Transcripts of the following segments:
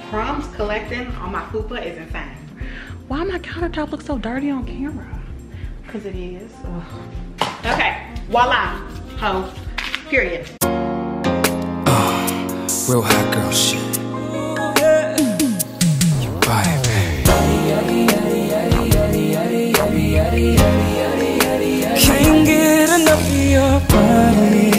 crumbs collecting on my fupa is insane. Why my countertop looks so dirty on camera? Because it is. Ugh. Okay, voila, ho, period. Real hot girl shit. You right, baby. Can't get enough of your body.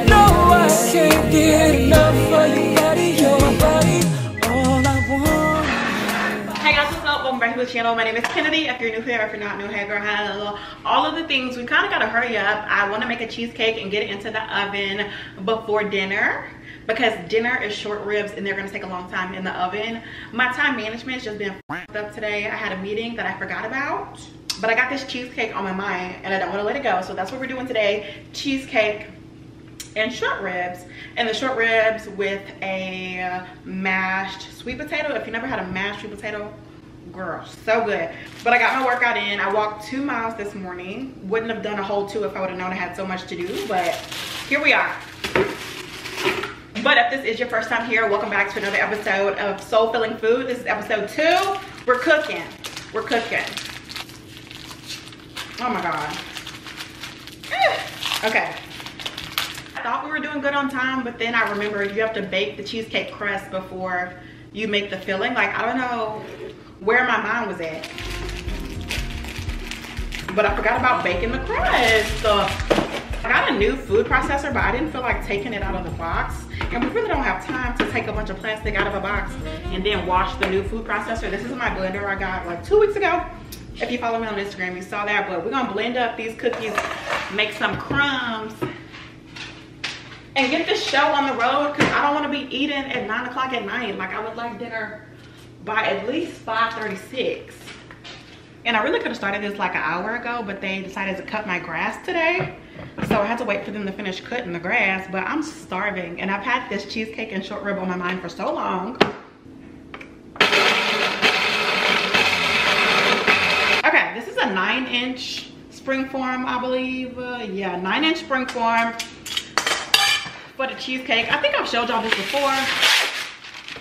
No, I can't get enough of your body. You're my body, all I want. Hey guys, what's up? Welcome back to the channel. My name is Kennedy. If you're new here, if you're not new, hey girl, hello. All of the things, we kind of got to hurry up. I want to make a cheesecake and get it into the oven before dinner, because dinner is short ribs and they're going to take a long time in the oven. My time management has just been f***ed up today. I had a meeting that I forgot about, but I got this cheesecake on my mind and I don't want to let it go. So that's what we're doing today, cheesecake and short ribs. And the short ribs with a mashed sweet potato. If you never had a mashed sweet potato, girl, so good. But I got my workout in. I walked 2 miles this morning. Wouldn't have done a whole 2 if I would have known I had so much to do, but here we are. But if this is your first time here, welcome back to another episode of Soul Filling Food. This is episode 2. We're cooking. We're cooking. Oh my God. Okay. I thought we were doing good on time, but then I remembered you have to bake the cheesecake crust before you make the filling. Like, I don't know where my mind was at, but I forgot about baking the crust. So I got a new food processor, but I didn't feel like taking it out of the box. And we really don't have time to take a bunch of plastic out of a box and then wash the new food processor. This is my blender I got like 2 weeks ago. If you follow me on Instagram, you saw that. But we're gonna blend up these cookies, make some crumbs, and get this show on the road, because I don't want to be eating at 9 o'clock at night. Like, I would like dinner by at least 5:36. And I really could have started this like an hour ago, but they decided to cut my grass today. So I had to wait for them to finish cutting the grass, but I'm starving. And I've had this cheesecake and short rib on my mind for so long. Okay, this is a 9-inch springform, I believe. Yeah, 9-inch springform for the cheesecake. I think I've showed y'all this before,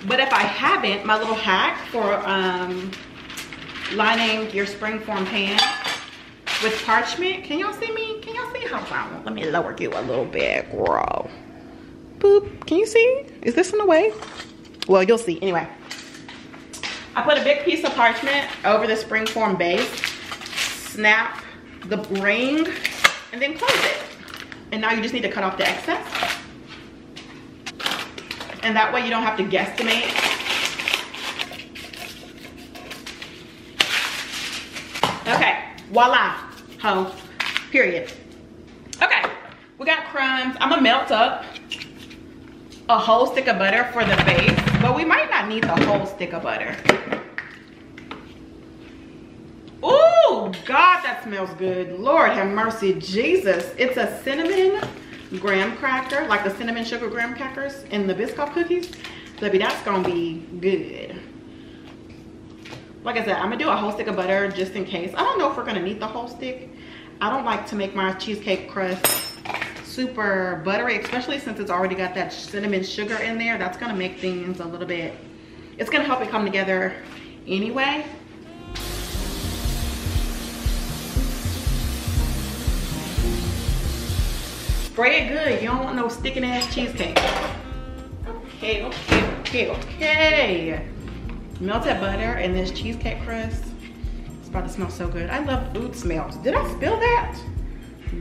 but if I haven't, my little hack for lining your springform pan with parchment. Can y'all see me? Can y'all see how far? Let me lower you a little bit, girl. Boop. Can you see? Is this in the way? Well, you'll see. Anyway, I put a big piece of parchment over the springform base, snap the ring, and then close it. And now you just need to cut off the excess. And that way you don't have to guesstimate. Okay, voila, ho, period. Okay, we got crumbs. I'm gonna melt up a whole stick of butter for the base, but we might not need the whole stick of butter. Oh God, that smells good. Lord have mercy, Jesus. It's a cinnamon graham cracker, like the cinnamon sugar graham crackers in the Biscoff cookies. Baby, that's gonna be good. Like I said, I'm gonna do a whole stick of butter just in case. I don't know if we're gonna need the whole stick. I don't like to make my cheesecake crust super buttery, especially since it's already got that cinnamon sugar in there. That's gonna make things a little bit, it's gonna help it come together anyway. Spray it good. You don't want no sticking ass cheesecake. Okay, okay, okay, okay. Melt that butter and this cheesecake crust. It's about to smell so good. I love food smells. Did I spill that?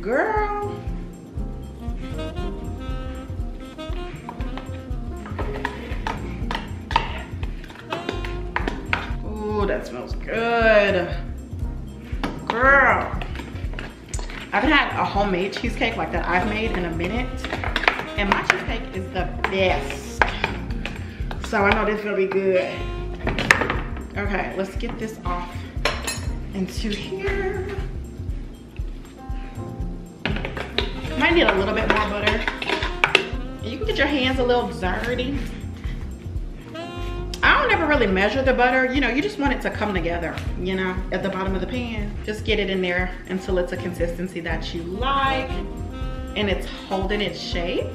Girl. Ooh, that smells good. Girl. I haven't had a homemade cheesecake like that I've made in a minute. And my cheesecake is the best. So I know this is gonna be good. Okay, let's get this off into here. Might need a little bit more butter. You can get your hands a little dirty. I don't ever really measure the butter. You know, you just want it to come together, you know, at the bottom of the pan. Just get it in there until it's a consistency that you like and it's holding its shape.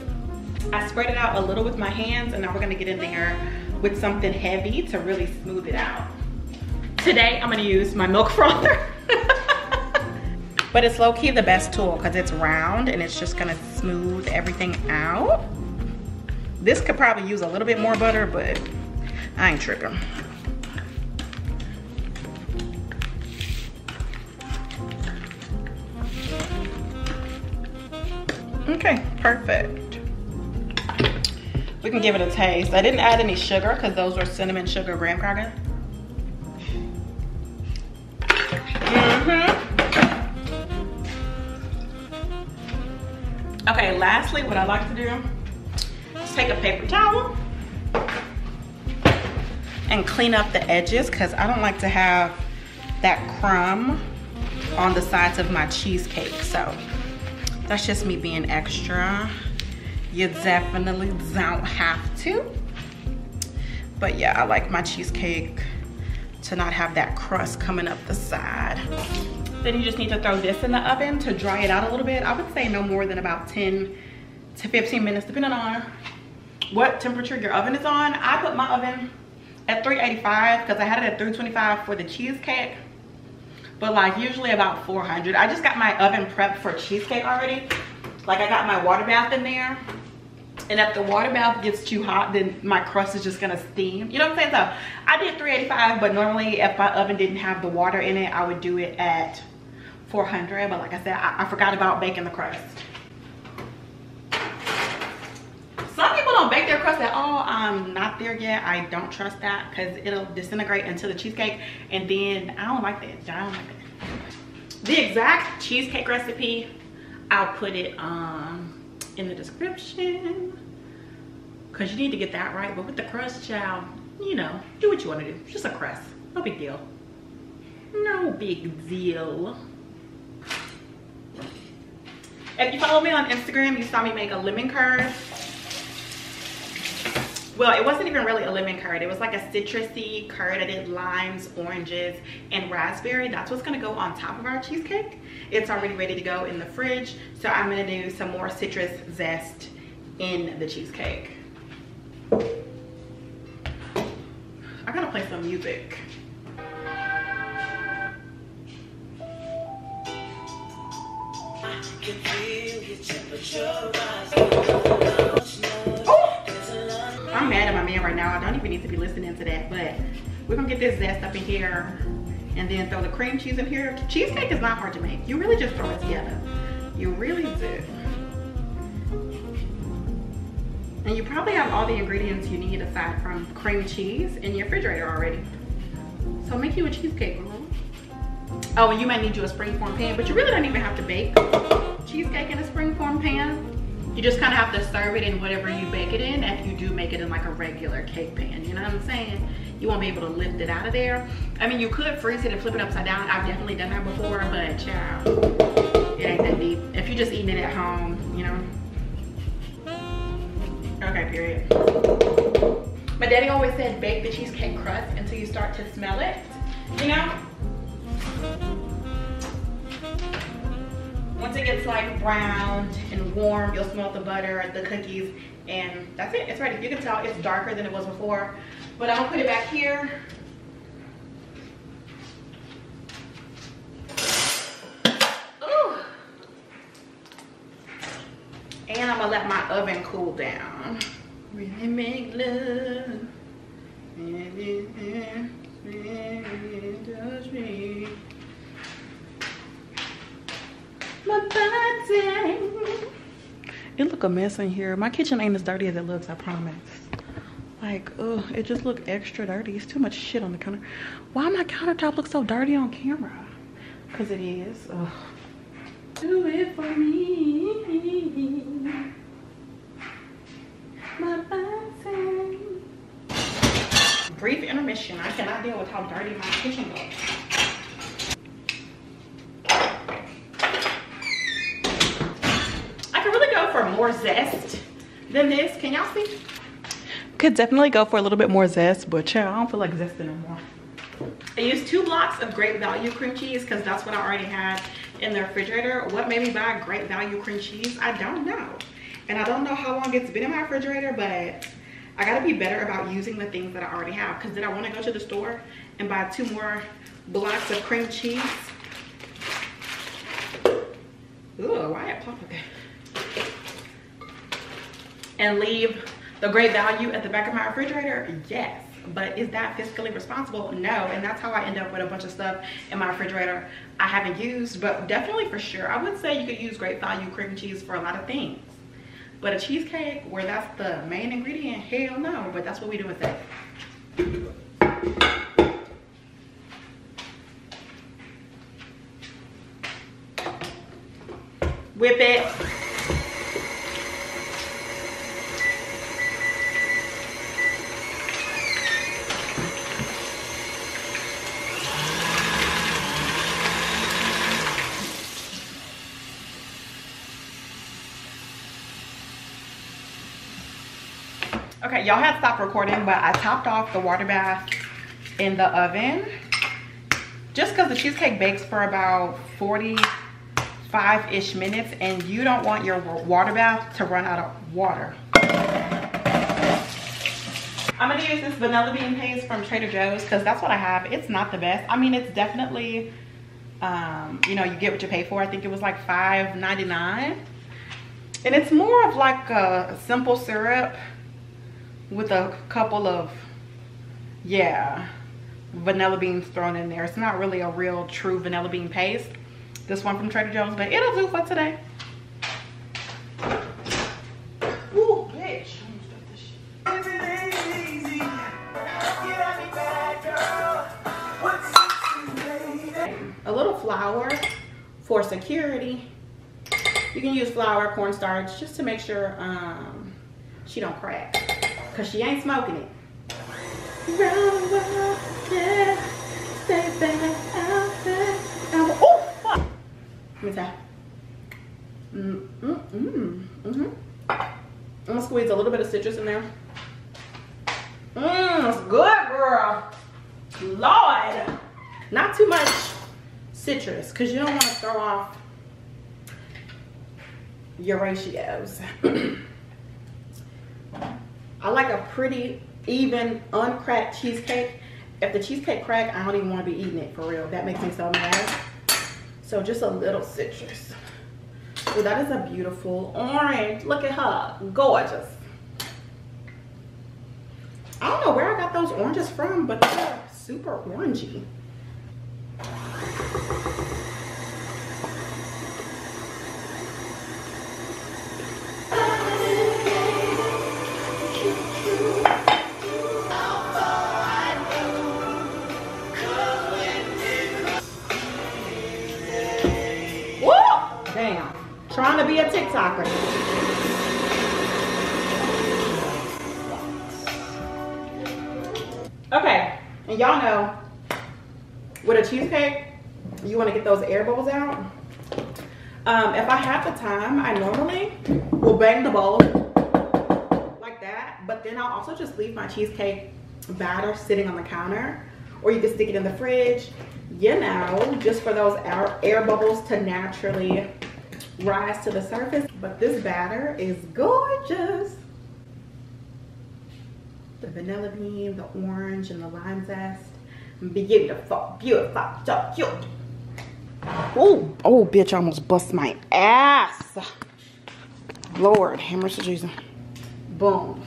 I spread it out a little with my hands, and now we're gonna get in there with something heavy to really smooth it out. Today, I'm gonna use my milk frother. But it's low-key the best tool because it's round and it's just gonna smooth everything out. This could probably use a little bit more butter, but I ain't tripping. Okay, perfect. We can give it a taste. I didn't add any sugar because those were cinnamon sugar graham crackers. Okay, lastly, what I like to do is take a paper towel and clean up the edges because I don't like to have that crumb on the sides of my cheesecake. So that's just me being extra. You definitely don't have to. But yeah, I like my cheesecake to not have that crust coming up the side. Then you just need to throw this in the oven to dry it out a little bit. I would say no more than about 10 to 15 minutes, depending on what temperature your oven is on. I put my oven at 385 because I had it at 325 for the cheesecake. But like usually about 400. I just got my oven prepped for cheesecake already. Like I got my water bath in there. And if the water bath gets too hot, then my crust is just gonna steam. You know what I'm saying? So I did 385, but normally if my oven didn't have the water in it, I would do it at 400. But like I said, I forgot about baking the crust. Some people don't bake their crust at all. I'm not there yet. I don't trust that because it'll disintegrate into the cheesecake. And then I don't like that. I don't like that. The exact cheesecake recipe, I'll put it in the description because you need to get that right. But with the crust, child, you know, do what you want to do. It's just a crust. No big deal. No big deal. If you follow me on Instagram, you saw me make a lemon curd. Well, it wasn't even really a lemon curd. It was like a citrusy curd. I did limes, oranges, and raspberry. That's what's gonna go on top of our cheesecake. It's already ready to go in the fridge. So I'm gonna do some more citrus zest in the cheesecake. I gotta play some music. I'm mad at my man right now. I don't even need to be listening to that, but we're gonna get this zest up in here and then throw the cream cheese in here. Cheesecake is not hard to make. You really just throw it together. You really do. And you probably have all the ingredients you need aside from cream cheese in your refrigerator already. So make you a cheesecake, girl. Oh, and you might need you a springform pan, but you really don't even have to bake cheesecake in a springform pan. You just kind of have to serve it in whatever you bake it in if you do make it in like a regular cake pan. You know what I'm saying? You won't be able to lift it out of there. I mean, you could freeze it and flip it upside down. I've definitely done that before, but child, it ain't that deep. If you're just eating it at home, you know. Okay, period. My daddy always said bake the cheesecake crust until you start to smell it, you know? Once it gets like browned and warm, you'll smell the butter, the cookies, and that's it. It's ready. You can tell it's darker than it was before, but I'm gonna put it back here. Ooh. And I'm gonna let my oven cool down. Really make love. It look a mess in here. My kitchen ain't as dirty as it looks, I promise. Like, ugh, it just look extra dirty. It's too much shit on the counter. Why my countertop look so dirty on camera? Because it is. Ugh. Do it for me. My body. Brief intermission. I cannot deal with how dirty my kitchen looks. For more zest than this. Can y'all see? Could definitely go for a little bit more zest, but child, I don't feel like zesting no more. I used 2 blocks of Great Value cream cheese because that's what I already had in the refrigerator. What made me buy Great Value cream cheese? I don't know. And I don't know how long it's been in my refrigerator, but I gotta be better about using the things that I already have, because then I want to go to the store and buy 2 more blocks of cream cheese. Ooh, why it pop okay? And leave the great value at the back of my refrigerator? Yes. But is that fiscally responsible? No. And that's how I end up with a bunch of stuff in my refrigerator I haven't used. But definitely, for sure, I would say you could use great value cream cheese for a lot of things. But a cheesecake where that's the main ingredient, hell no. But that's what we do with it. Whip it. Okay, y'all had stopped recording, but I topped off the water bath in the oven just because the cheesecake bakes for about 45-ish minutes, and you don't want your water bath to run out of water. I'm gonna use this vanilla bean paste from Trader Joe's because that's what I have. It's not the best. I mean, it's definitely, you know, you get what you pay for. I think it was like $5.99, and it's more of like a simple syrup with a couple of, yeah, vanilla beans thrown in there. It's not really a real true vanilla bean paste, this one from Trader Joe's, but it'll do for today. Ooh, bitch. A little flour for security. You can use flour, cornstarch, just to make sure she don't crack, because she ain't smoking it. Oh, fuck. Let me try. I'm gonna squeeze a little bit of citrus in there. It's good, girl. Lord. Not too much citrus, because you don't want to throw off your ratios. I like a pretty even uncracked cheesecake. If the cheesecake crack, I don't even want to be eating it, for real. That makes me so mad. So just a little citrus. Oh, that is a beautiful orange. Look at her, gorgeous. I don't know where I got those oranges from, but they're super orangey. Damn, trying to be a TikToker. Okay, and y'all know, with a cheesecake, you want to get those air bubbles out. If I have the time, I normally will bang the bowl like that, but then I'll also just leave my cheesecake batter sitting on the counter, or you can stick it in the fridge, you know, just for those air bubbles to naturally rise to the surface. But this batter is gorgeous. The vanilla bean, the orange, and the lime zest. Beautiful, beautiful, so cute. Oh, bitch, I almost bust my ass. Lord, have mercy, Jesus. Boom.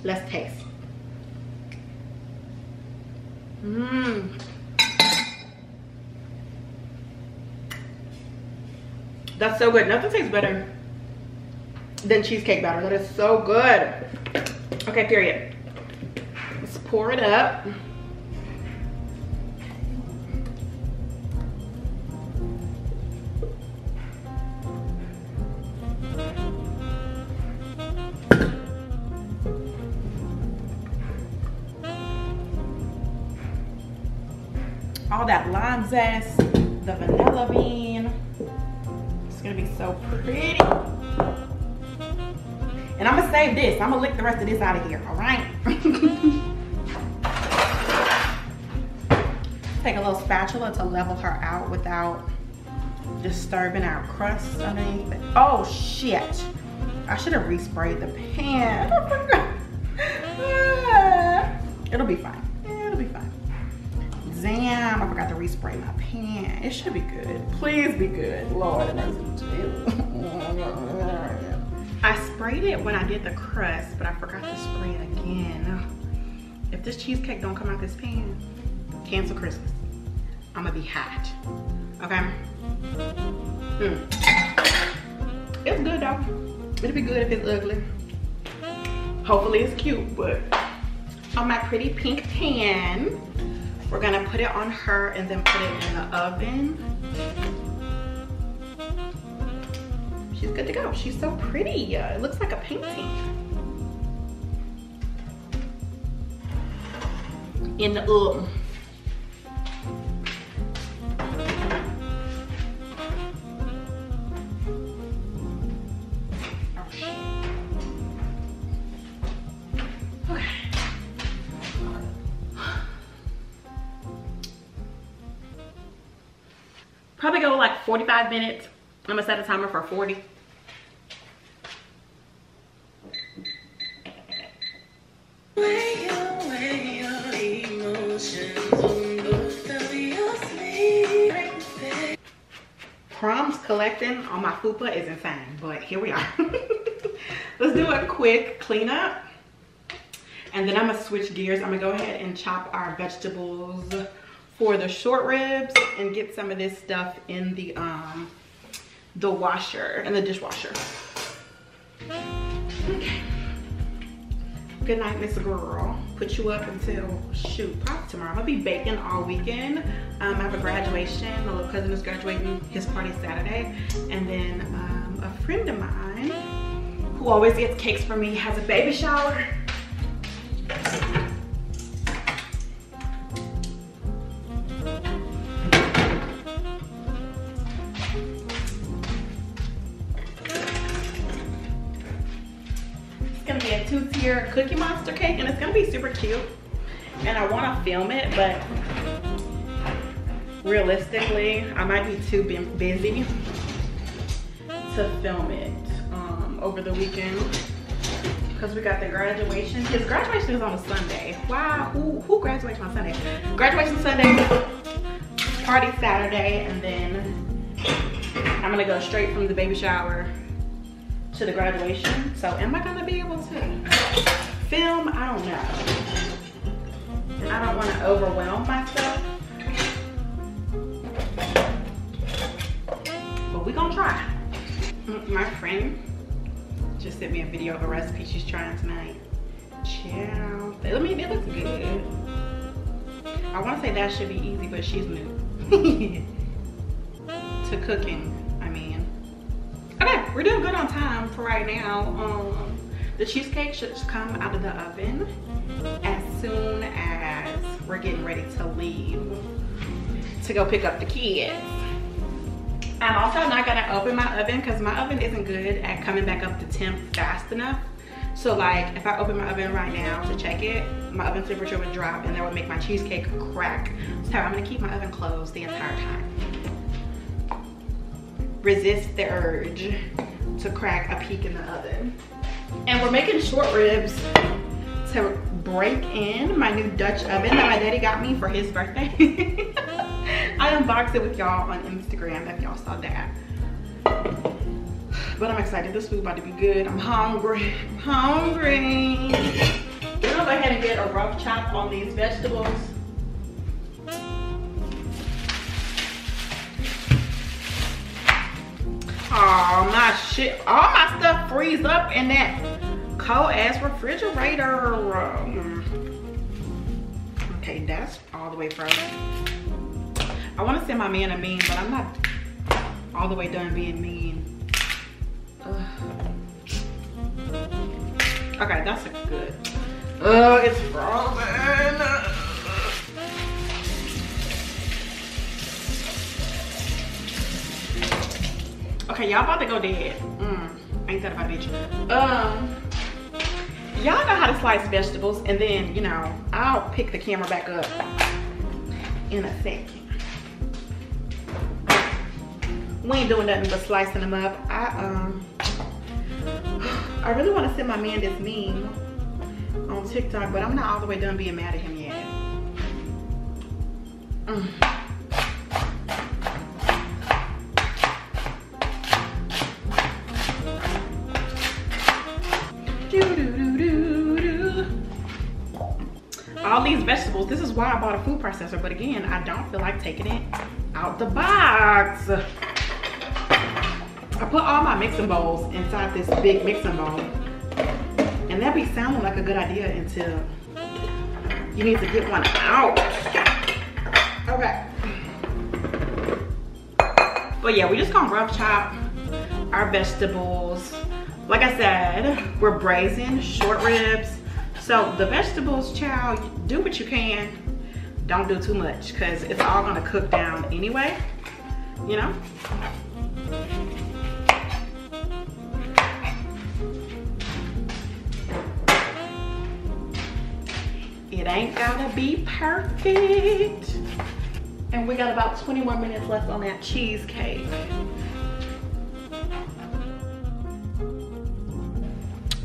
Let's taste. That's so good. Nothing tastes better than cheesecake batter. That is so good. Okay, period. Let's pour it up. All that lime zest, the vanilla bean. It's gonna be so pretty. And I'm gonna save this. I'm gonna lick the rest of this out of here, all right? Take a little spatula to level her out without disturbing our crust underneath it. Oh shit. I should have resprayed the pan. I forgot. It'll be fine. It'll be fine. Damn, I forgot to respray my pan. It should be good. Please be good. Lord, it knows I sprayed it when I did the crust, but I forgot to spray it again. If this cheesecake don't come out this pan, cancel Christmas. I'm gonna be hot. Okay? It's good though. It'll be good if it's ugly. Hopefully it's cute, but on my pretty pink pan, we're gonna put it on her and then put it in the oven. She's good to go. She's so pretty. It looks like a painting. In the oven. Probably go like 45 minutes. I'm gonna set a timer for 40. Crumbs collecting on my fupa is insane, but here we are. Let's do a quick cleanup. And then I'm gonna switch gears. I'm gonna go ahead and chop our vegetables for the short ribs and get some of this stuff in the washer, in the dishwasher. Okay. Good night, Miss Girl. Put you up until, shoot, probably tomorrow. I'm gonna be baking all weekend. I have a graduation. My little cousin is graduating. His party's Saturday. And then a friend of mine who always gets cakes for me has a baby shower. Two-tier Cookie Monster cake, and it's gonna be super cute. And I want to film it, but realistically, I might be too busy to film it over the weekend because we got the graduation. His graduation is on a Sunday. Wow, who graduates on Sunday? Graduation Sunday, party Saturday, and then I'm gonna go straight from the baby shower to the graduation. So am I gonna be able to film? I don't know. I don't want to overwhelm myself, but we're gonna try. My friend just sent me a video of a recipe she's trying tonight. Chill. I mean, it looks good. I want to say that should be easy, but she's new to cooking. Okay, we're doing good on time for right now. The cheesecake should come out of the oven as soon as we're getting ready to leave to go pick up the kids. I'm also not gonna open my oven because my oven isn't good at coming back up to temp fast enough. So like if I open my oven right now to check it, my oven temperature would drop and that would make my cheesecake crack. So I'm gonna keep my oven closed the entire time. Resist the urge to crack a peek in the oven. And we're making short ribs to break in my new Dutch oven that my daddy got me for his birthday. I unboxed it with y'all on Instagram if y'all saw that. But I'm excited, this food about to be good. I'm hungry, I'm hungry. We're gonna go ahead and get a rough chop on these vegetables. Oh my shit, all my stuff freeze up in that cold ass refrigerator. Okay, that's all the way frozen. I want to send my man a meme, but I'm not all the way done being mean. Ugh. Okay, that's good. Oh, it's frozen. Okay, y'all about to go dead. Ain't that about bitch? Y'all know how to slice vegetables, and then, you know, I'll pick the camera back up in a second. We ain't doing nothing but slicing them up. I really want to send my man this meme on TikTok, but I'm not all the way done being mad at him yet. All these vegetables, this is why I bought a food processor, but again, I don't feel like taking it out the box. I put all my mixing bowls inside this big mixing bowl, and that be sounding like a good idea until you need to get one out. Okay. But yeah, we just gonna rough chop our vegetables. Like I said, we're braising short ribs. So the vegetables, child, do what you can. Don't do too much, because it's all gonna cook down anyway, you know? It ain't gotta be perfect. And we got about 20 more minutes left on that cheesecake.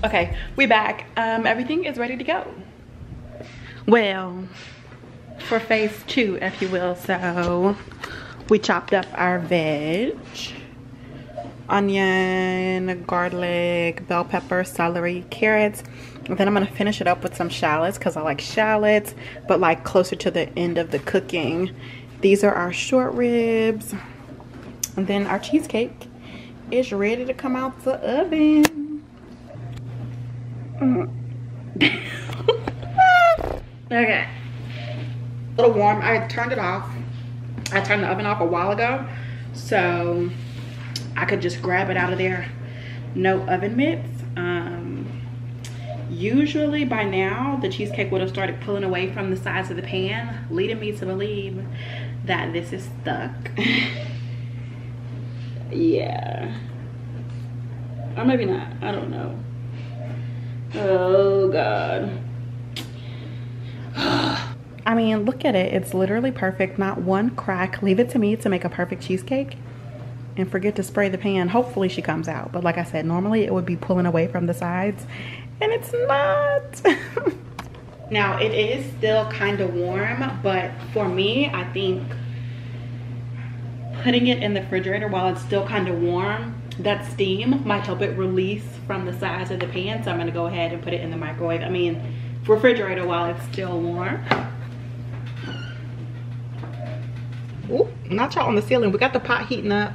Okay, we back. Everything is ready to go. Well, for phase 2, if you will. So we chopped up our veg, onion, garlic, bell pepper, celery, carrots. And then I'm gonna finish it up with some shallots, because I like shallots, but like closer to the end of the cooking. These are our short ribs. And then our cheesecake is ready to come out the oven. Okay. A little warm. I turned it off. I turned the oven off a while ago, so I could just grab it out of there. No oven mitts. Usually by now the cheesecake would have started pulling away from the sides of the pan, leading me to believe that this is stuck. Yeah, or maybe not, I don't know. Oh God. I mean, look at it. It's literally perfect. Not one crack. Leave it to me to make a perfect cheesecake. And forget to spray the pan. Hopefully she comes out. But like I said, normally it would be pulling away from the sides. And it's not. Now, it is still kind of warm. But for me, I think putting it in the refrigerator while it's still kind of warm, that steam might help it release from the sides of the pan. So I'm going to go ahead and put it in the microwave. I mean, refrigerator while it's still warm. Ooh, not y'all on the ceiling. We got the pot heating up,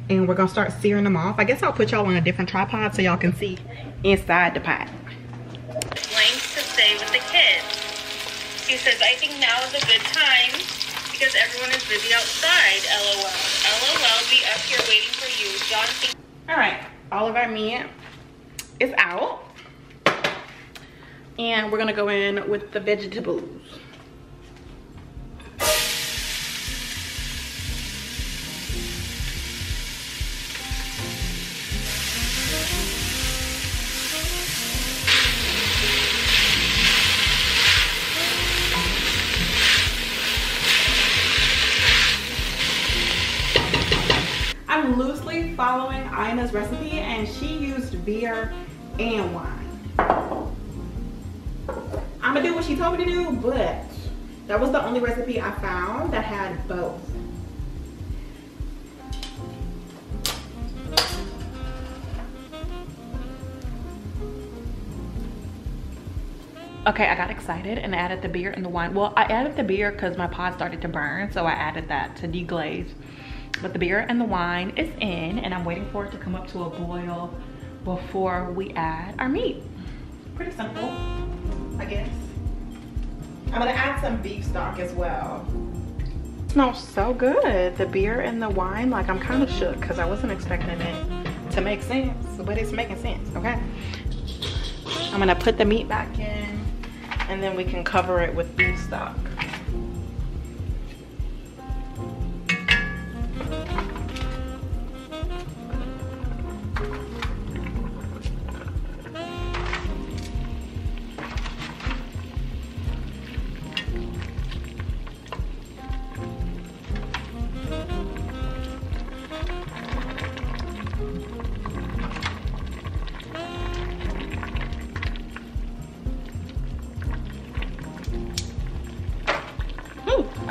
and we're gonna start searing them off. I guess I'll put y'all on a different tripod so y'all can see inside the pot. Length to stay with the kids. He says, I think now is a good time because everyone is busy outside. LOL. LOL, be up here waiting for you. John. All right, all of our meat is out, and we're gonna go in with the vegetables. I'm loosely following Ina's recipe, and she used beer and wine. I'm gonna do what she told me to do, but that was the only recipe I found that had both. Okay, I got excited and added the beer and the wine. Well, I added the beer because my pot started to burn, so I added that to deglaze. But the beer and the wine is in, and I'm waiting for it to come up to a boil before we add our meat. Pretty simple, I guess. I'm gonna add some beef stock as well. It smells so good. The beer and the wine, like I'm kind of shook because I wasn't expecting it to make sense, but it's making sense, okay? I'm gonna put the meat back in, and then we can cover it with beef stock.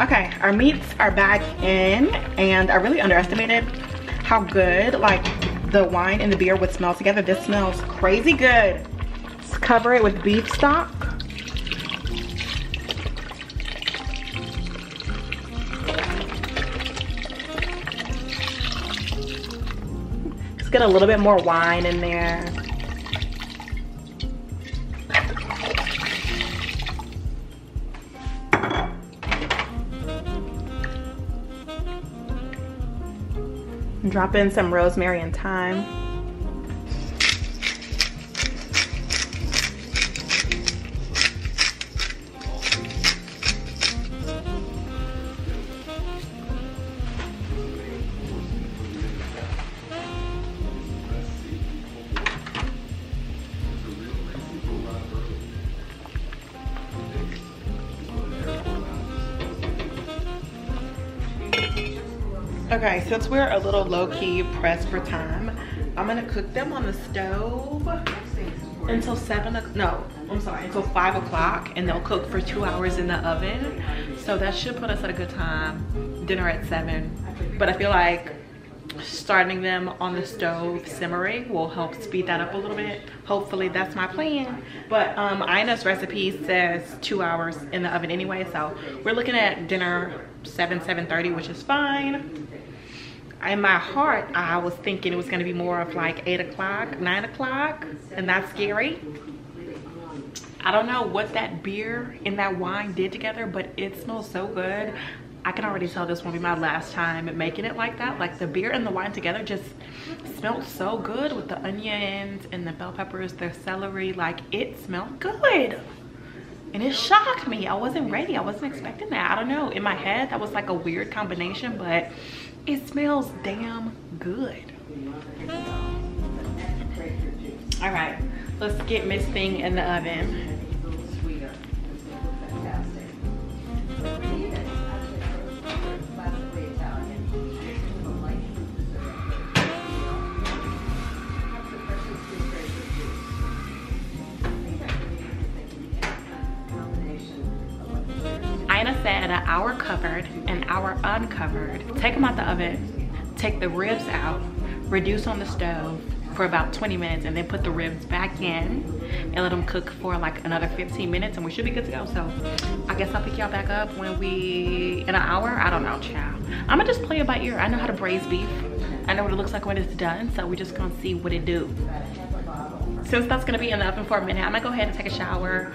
Okay, our meats are back in, and I really underestimated how good like the wine and the beer would smell together. This smells crazy good. Let's cover it with beef stock. Let's get a little bit more wine in there. Drop in some rosemary and thyme. Okay, since we're a little low-key pressed for time, I'm gonna cook them on the stove until until 5 o'clock, and they'll cook for 2 hours in the oven. So that should put us at a good time. Dinner at 7. But I feel like starting them on the stove simmering will help speed that up a little bit. Hopefully that's my plan. But Ina's recipe says 2 hours in the oven anyway, so we're looking at dinner 7:30, which is fine. In my heart, I was thinking it was gonna be more of like 8 o'clock, 9 o'clock, and that's scary. I don't know what that beer and that wine did together, but it smells so good. I can already tell this won't be my last time making it like that. Like the beer and the wine together just smelled so good with the onions and the bell peppers, the celery. Like it smelled good. And it shocked me. I wasn't ready. I wasn't expecting that. I don't know. In my head, that was like a weird combination, but it smells damn good. All right, let's get Miss Thing in the oven. Ina said an hour covered, an hour uncovered. Take them out the oven, take the ribs out, reduce on the stove for about 20 minutes, and then put the ribs back in and let them cook for like another 15 minutes, and we should be good to go. So I guess I'll pick y'all back up when in an hour. I don't know, child. I'm gonna just play it by ear. I know how to braise beef. I know what it looks like when it's done, so we're just gonna see what it do. Since that's gonna be in the oven for a minute, I'm gonna go ahead and take a shower,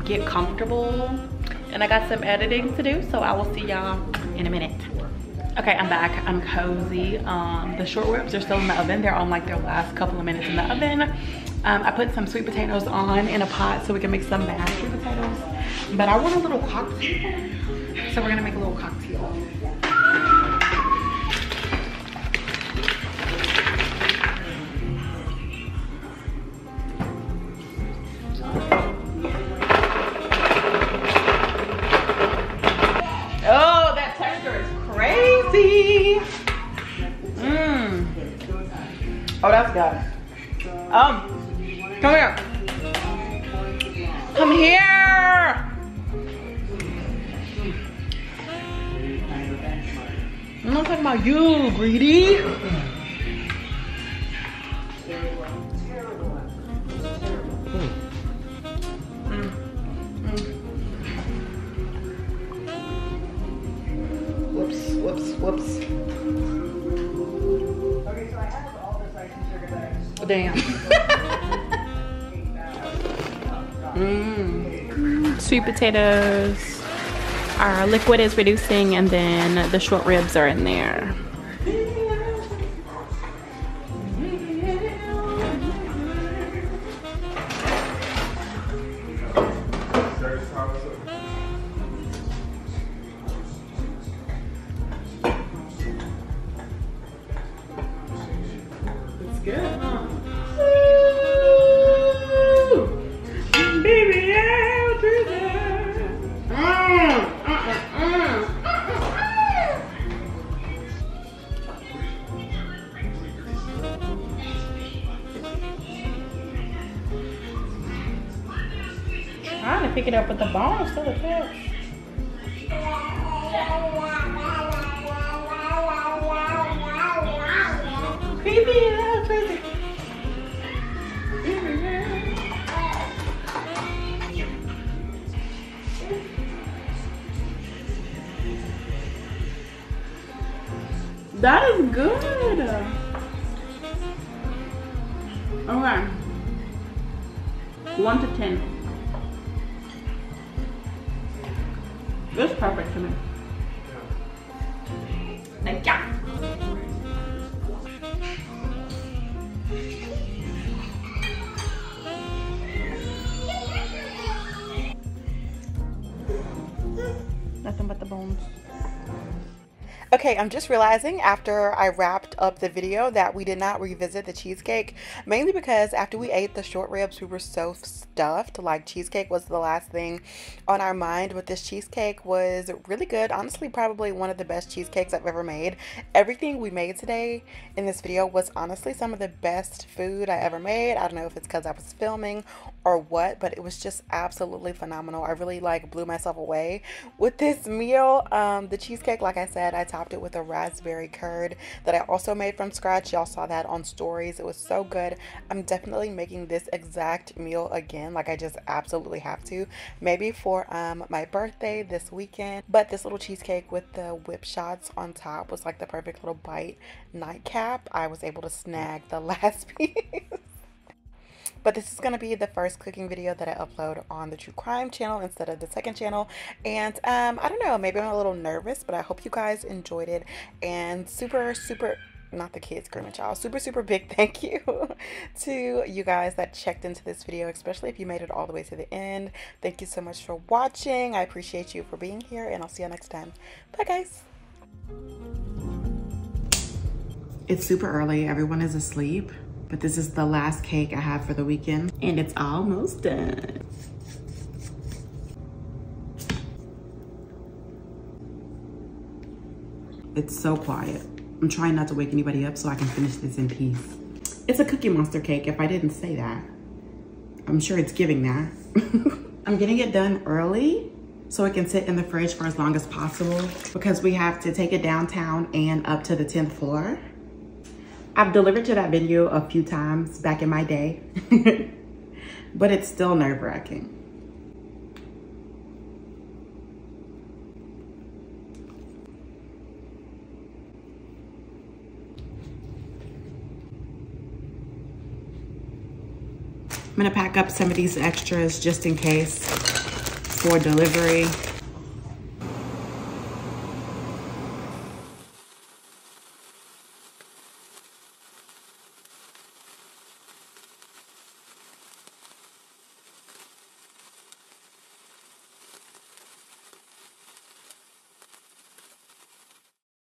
get comfortable, and I got some editing to do, so I will see y'all in a minute. Okay, I'm back. I'm cozy. The short ribs are still in the oven. They're on like their last couple of minutes in the oven. I put some sweet potatoes on in a pot so we can make some mashed sweet potatoes. But I want a little cocktail, so we're gonna make a little cocktail. Oh, that texture is crazy. Oh, that's good. Come here. Come here. I'm not talking about you, greedy. Whoops. Okay, so I have all this ice and sugar that I Damn. Sweet potatoes. Our liquid is reducing, and then the short ribs are in there. Trying to pick it up with the bone still attached. Yeah, crazy. That is good. Okay. 1 to 10. It's perfect to me. Thank you. Nothing but the bones. Okay, I'm just realizing after I wrapped up the video that we did not revisit the cheesecake, mainly because after we ate the short ribs, we were so stuffed. Like, cheesecake was the last thing on our mind, but this cheesecake was really good. Honestly, probably one of the best cheesecakes I've ever made. Everything we made today in this video was honestly some of the best food I ever made. I don't know if it's because I was filming or what, but it was just absolutely phenomenal. I really like blew myself away with this meal. The cheesecake, like I said, I topped it with a raspberry curd that I also made from scratch. Y'all saw that on stories. It was so good. I'm definitely making this exact meal again. Like, I just absolutely have to, maybe for my birthday this weekend. But this little cheesecake with the whip shots on top was like the perfect little bite nightcap. I was able to snag the last piece. But this is going to be the first cooking video that I upload on the True Crime channel instead of the second channel. And I don't know, maybe I'm a little nervous, but I hope you guys enjoyed it. And super, not the kids screaming, child, super big thank you to you guys that checked into this video, especially if you made it all the way to the end. Thank you so much for watching. I appreciate you for being here, and I'll see you next time. Bye, guys. It's super early. Everyone is asleep. But this is the last cake I have for the weekend, and it's almost done. It's so quiet. I'm trying not to wake anybody up so I can finish this in peace. It's a Cookie Monster cake, if I didn't say that. I'm sure it's giving that. I'm getting it done early so it can sit in the fridge for as long as possible because we have to take it downtown and up to the 10th floor. I've delivered to that video a few times back in my day, but it's still nerve-wracking. I'm gonna pack up some of these extras just in case for delivery.